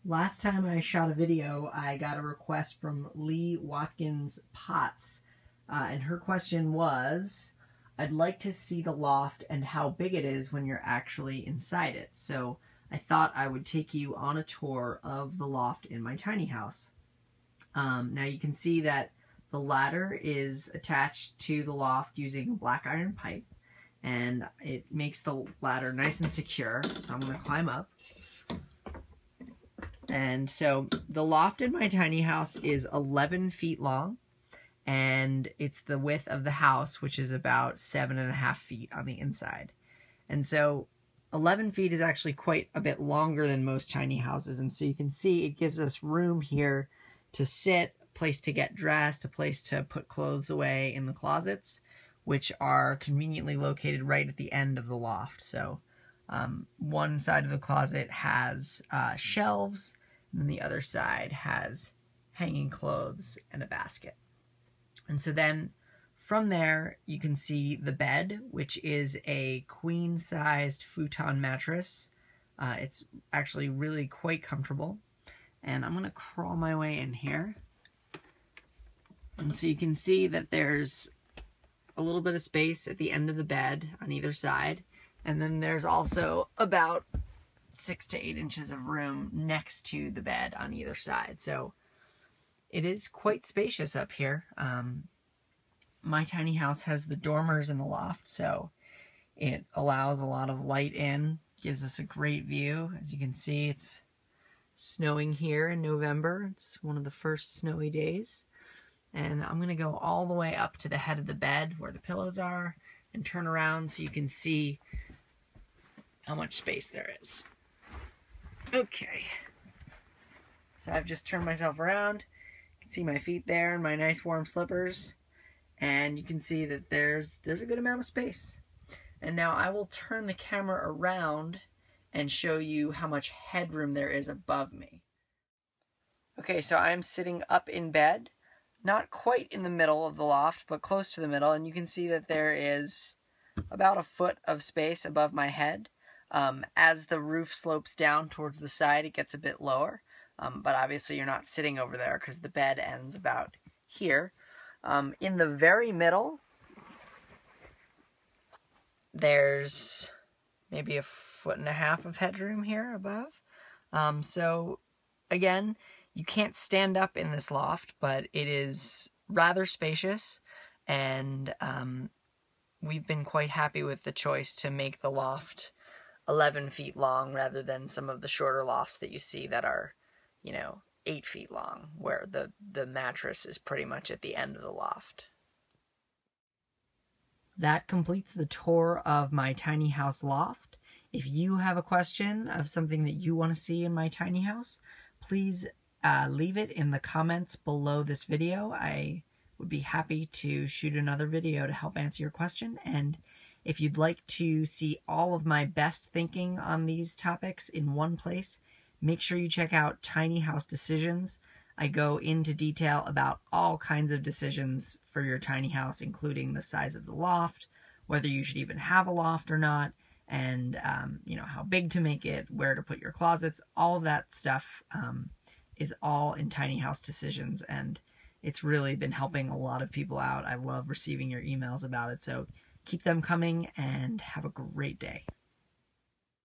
Last time I shot a video, I got a request from Lee Watkins Potts, and her question was, I'd like to see the loft and how big it is when you're actually inside it. So I thought I would take you on a tour of the loft in my tiny house. Now you can see that the ladder is attached to the loft using a black iron pipe, and it makes the ladder nice and secure. So I'm going to climb up. And so the loft in my tiny house is 11 feet long, and it's the width of the house, which is about 7.5 feet on the inside. And so 11 feet is actually quite a bit longer than most tiny houses. And so you can see it gives us room here to sit, a place to get dressed, a place to put clothes away in the closets, which are conveniently located right at the end of the loft. So one side of the closet has shelves, and then the other side has hanging clothes and a basket. And so then from there, you can see the bed, which is a queen-sized futon mattress. It's actually really quite comfortable. And I'm going to crawl my way in here. And so you can see that there's a little bit of space at the end of the bed on either side. And then there's also about 6 to 8 inches of room next to the bed on either side. So it is quite spacious up here. My tiny house has the dormers in the loft, so it allows a lot of light in, gives us a great view. As you can see, it's snowing here in November. It's one of the first snowy days. And I'm going to go all the way up to the head of the bed where the pillows are and turn around so you can see how much space there is. Okay. So I've just turned myself around. You can see my feet there and my nice warm slippers. And you can see that there's a good amount of space. And now I will turn the camera around and show you how much headroom there is above me. Okay, so I'm sitting up in bed, not quite in the middle of the loft, but close to the middle, and you can see that there is about a foot of space above my head. As the roof slopes down towards the side, it gets a bit lower, but obviously you're not sitting over there because the bed ends about here. In the very middle, there's maybe 1.5 feet of headroom here above. So again, you can't stand up in this loft, but it is rather spacious, and we've been quite happy with the choice to make the loft 11 feet long rather than some of the shorter lofts that you see that are, 8 feet long, where the mattress is pretty much at the end of the loft. That completes the tour of my tiny house loft. If you have a question of something that you want to see in my tiny house, please leave it in the comments below this video. I would be happy to shoot another video to help answer your question. And if you'd like to see all of my best thinking on these topics in one place, make sure you check out Tiny House Decisions. I go into detail about all kinds of decisions for your tiny house, including the size of the loft, whether you should even have a loft or not, and how big to make it, where to put your closets. All of that stuff is all in Tiny House Decisions, and it's really been helping a lot of people out. I love receiving your emails about it, so keep them coming and have a great day.